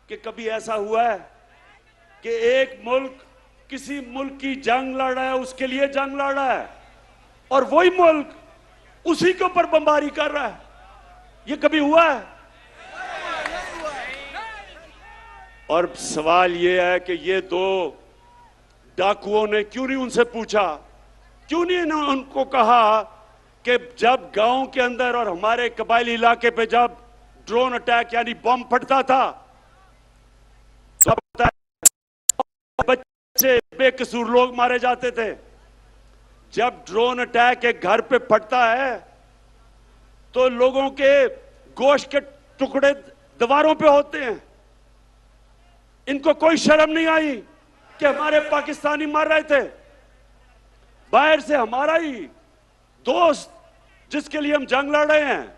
कि कभी ऐसा हुआ है कि एक मुल्क किसी मुल्क की जंग लड़ रहा है, उसके लिए जंग लड़ रहा है, और वही मुल्क उसी के ऊपर बमबारी कर रहा है? ये कभी हुआ है? और सवाल ये है कि ये दो डाकुओं ने क्यों नहीं उनसे पूछा, क्यों नहीं उनको कहा कि जब गांव के अंदर और हमारे कबायली इलाके पे जब ड्रोन अटैक यानी बम फटता था तो बच्चे बेकसूर लोग मारे जाते थे। जब ड्रोन अटैक एक घर पे फटता है तो लोगों के गोश्त के टुकड़े दीवारों पे होते हैं। इनको कोई शर्म नहीं आई कि हमारे पाकिस्तानी मर रहे थे? बाहर से हमारा ही दोस्त जिसके लिए हम जंग लड़ रहे हैं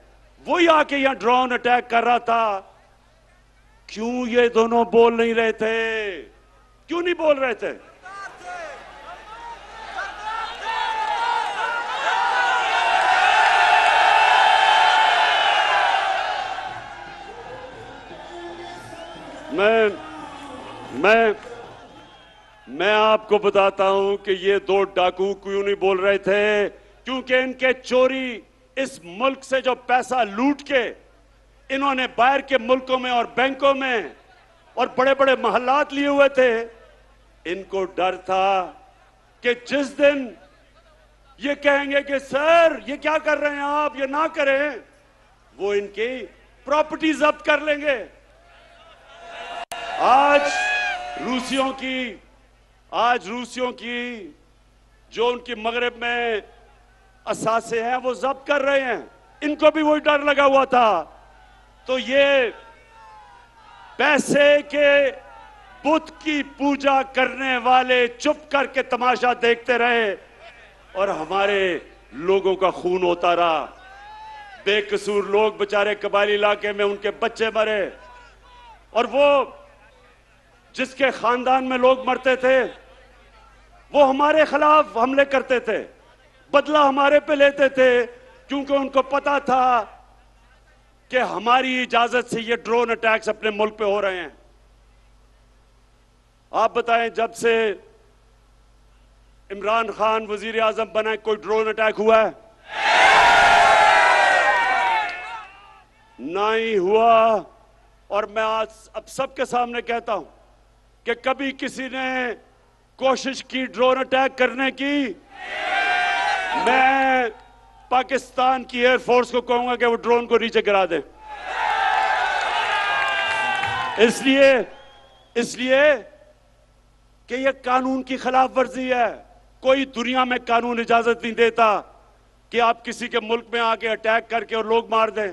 वही आके यहां ड्रोन अटैक कर रहा था। क्यों ये दोनों बोल नहीं रहे थे? क्यों नहीं बोल रहे थे? मैं आपको बताता हूं कि ये दो डाकू क्यों नहीं बोल रहे थे, क्योंकि इनके चोरी इस मुल्क से जो पैसा लूट के इन्होंने बाहर के मुल्कों में और बैंकों में और बड़े बड़े महल्लात लिए हुए थे, इनको डर था कि जिस दिन ये कहेंगे कि सर ये क्या कर रहे हैं आप, ये ना करें, वो इनकी प्रॉपर्टी जब्त कर लेंगे। आज रूसियों की जो उनकी मगरब में असासे हैं वो जब्त कर रहे हैं। इनको भी वही डर लगा हुआ था। तो ये पैसे के बुत की पूजा करने वाले चुप करके तमाशा देखते रहे और हमारे लोगों का खून होता रहा। बेकसूर लोग बेचारे कबायली इलाके में उनके बच्चे मरे, और वो जिसके खानदान में लोग मरते थे वो हमारे खिलाफ हमले करते थे, बदला हमारे पे लेते थे, क्योंकि उनको पता था कि हमारी इजाजत से ये ड्रोन अटैक्स अपने मुल्क पे हो रहे हैं। आप बताएं, जब से इमरान खान वजीर आजम बना कोई ड्रोन अटैक हुआ है? ना ही हुआ। और मैं आज अब सबके सामने कहता हूं कि कभी किसी ने कोशिश की ड्रोन अटैक करने की, मैं पाकिस्तान की एयरफोर्स को कहूंगा कि वो ड्रोन को नीचे गिरा दें। इसलिए कि यह कानून की खिलाफ वर्जी है। कोई दुनिया में कानून इजाजत नहीं देता कि आप किसी के मुल्क में आके अटैक करके और लोग मार दें।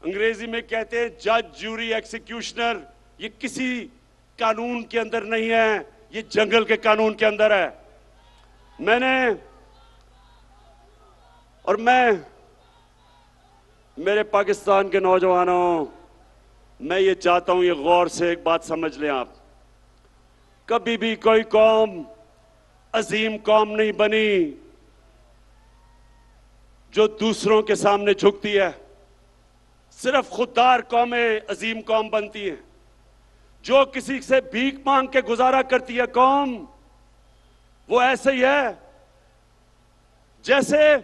अंग्रेजी में कहते हैं जज, ज्यूरी, एक्सिक्यूशनर। ये किसी कानून के अंदर नहीं है, ये जंगल के कानून के अंदर है। मेरे पाकिस्तान के नौजवानों, मैं ये चाहता हूं, ये गौर से एक बात समझ लें आप। कभी भी कोई कौम अजीम कौम नहीं बनी जो दूसरों के सामने झुकती है। सिर्फ खुददार कौमें अजीम कौम बनती हैं। जो किसी से भीख मांग के गुजारा करती है कौम, वो ऐसे ही है जैसे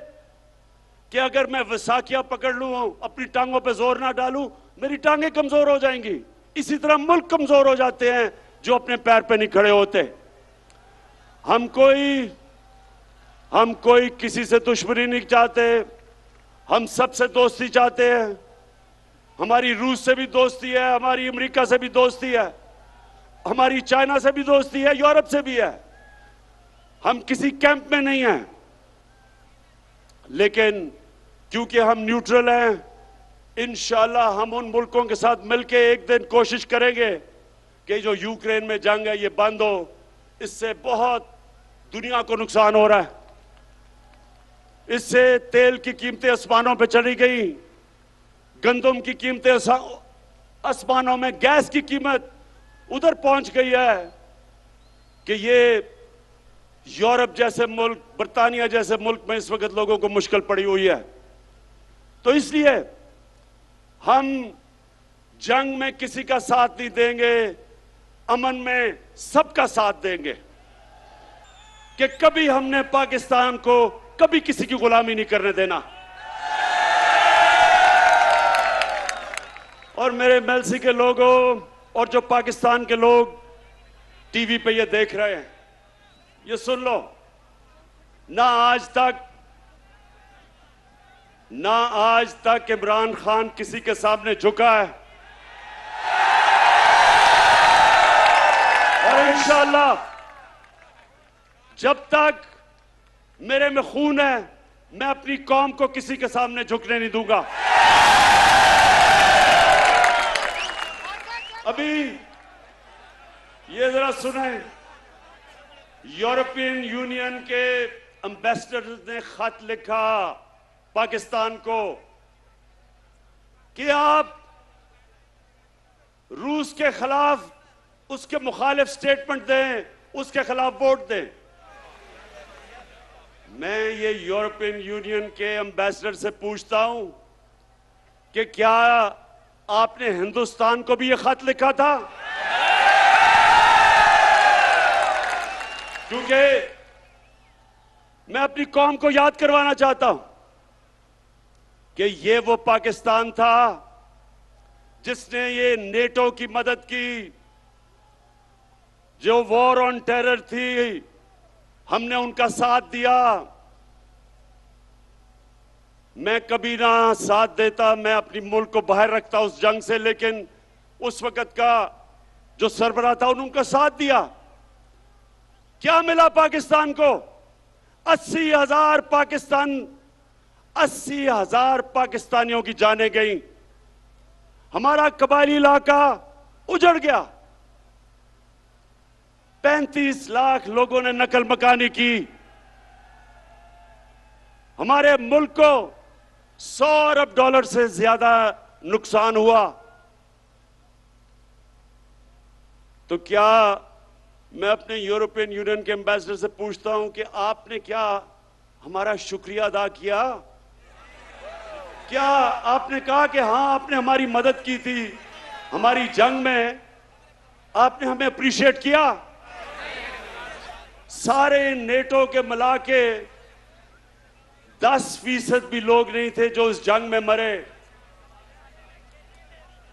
कि अगर मैं वसाखिया पकड़ लूं, अपनी टांगों पे जोर ना डालूं, मेरी टांगें कमजोर हो जाएंगी। इसी तरह मुल्क कमजोर हो जाते हैं जो अपने पैर पे नहीं खड़े होते। हम कोई किसी से दुश्मनी नहीं चाहते, हम सबसे दोस्ती चाहते हैं। हमारी रूस से भी दोस्ती है, हमारी अमेरिका से भी दोस्ती है, हमारी चाइना से भी दोस्ती है, यूरोप से भी है। हम किसी कैंप में नहीं हैं, लेकिन क्योंकि हम न्यूट्रल हैं, इंशाल्लाह हम उन मुल्कों के साथ मिलकर एक दिन कोशिश करेंगे कि जो यूक्रेन में जंग है ये बंद हो। इससे बहुत दुनिया को नुकसान हो रहा है। इससे तेल की कीमतें आसमानों पे चली गई, गंदम की कीमतें आसमानों में, गैस की कीमत उधर पहुंच गई है कि ये यूरोप जैसे मुल्क, बर्तानिया जैसे मुल्क में इस वक्त लोगों को मुश्किल पड़ी हुई है। तो इसलिए हम जंग में किसी का साथ नहीं देंगे, अमन में सबका साथ देंगे। कि कभी हमने पाकिस्तान को कभी किसी की गुलामी नहीं करने देना। और मेरे एमएलसी के लोगों और जो पाकिस्तान के लोग टीवी पे ये देख रहे हैं, ये सुन लो, ना आज तक इमरान खान किसी के सामने झुका है, और इंशाअल्लाह जब तक मेरे में खून है, मैं अपनी कौम को किसी के सामने झुकने नहीं दूंगा। अभी ये जरा सुने, यूरोपियन यूनियन के एम्बेसडर ने खत लिखा पाकिस्तान को कि आप रूस के खिलाफ उसके मुखालिफ स्टेटमेंट दें, उसके खिलाफ वोट दें। मैं ये यूरोपियन यूनियन के एम्बेसडर से पूछता हूं कि क्या आपने हिंदुस्तान को भी ये खत लिखा था? क्योंकि मैं अपनी कौम को याद करवाना चाहता हूं कि ये वो पाकिस्तान था जिसने ये नेटो की मदद की, जो वॉर ऑन टेरर थी, हमने उनका साथ दिया। मैं कभी ना साथ देता, मैं अपनी मुल्क को बाहर रखता उस जंग से, लेकिन उस वक्त का जो सरबराह था उन्होंने उनका साथ दिया। क्या मिला पाकिस्तान को? 80,000 पाकिस्तानियों की जानें गई, हमारा कबायली इलाका उजड़ गया, 35 लाख लोगों ने नकल मकानी की, हमारे मुल्क को 100 अरब डॉलर से ज्यादा नुकसान हुआ। तो क्या मैं अपने यूरोपियन यूनियन के एम्बेसडर से पूछता हूं कि आपने क्या हमारा शुक्रिया अदा किया? क्या आपने कहा कि हां आपने हमारी मदद की थी, हमारी जंग में आपने हमें अप्रिशिएट किया? सारे नेटो के मिला के 10% भी लोग नहीं थे जो इस जंग में मरे।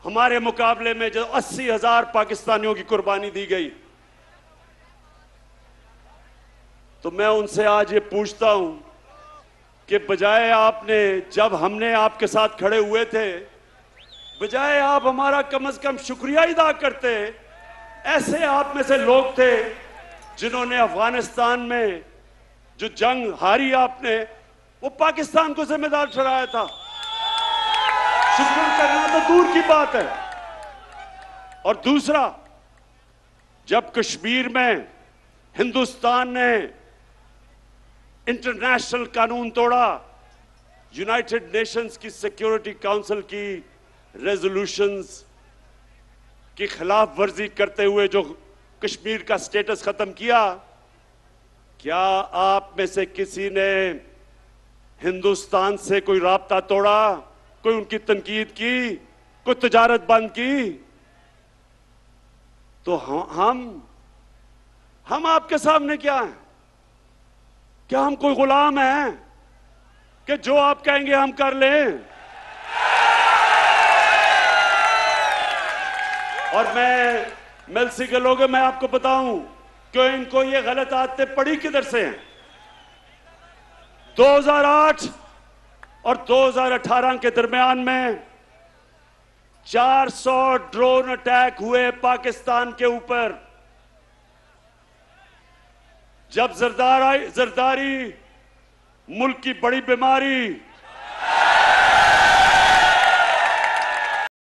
हमारे मुकाबले में जो 80,000 पाकिस्तानियों की कुर्बानी दी गई। तो मैं उनसे आज ये पूछता हूं कि बजाय आपने, जब हमने आपके साथ खड़े हुए थे, बजाय आप हमारा कम से कम शुक्रिया अदा करते, ऐसे आप में से लोग थे जिन्होंने अफगानिस्तान में जो जंग हारी आपने, वो पाकिस्तान को जिम्मेदार ठहराया था। शुक्र करना तो दूर की बात है। और दूसरा, जब कश्मीर में हिंदुस्तान ने इंटरनेशनल कानून तोड़ा, यूनाइटेड नेशंस की सिक्योरिटी काउंसिल की रेजोल्यूशंस की खिलाफ वर्जी करते हुए जो कश्मीर का स्टेटस खत्म किया, क्या आप में से किसी ने हिंदुस्तान से कोई राब्ता तोड़ा, कोई उनकी तनकीद की, कोई तिजारत बंद की? तो हम आपके सामने क्या हैं? क्या हम कोई गुलाम हैं कि जो आप कहेंगे हम कर लें? और मैं एमएलसी के लोगों, मैं आपको बताऊं कि इनको ये गलत आदतें पड़ी किधर से हैं। 2008 और 2018 के दरमियान में 400 ड्रोन अटैक हुए पाकिस्तान के ऊपर। जब जरदारी मुल्क की बड़ी बीमारी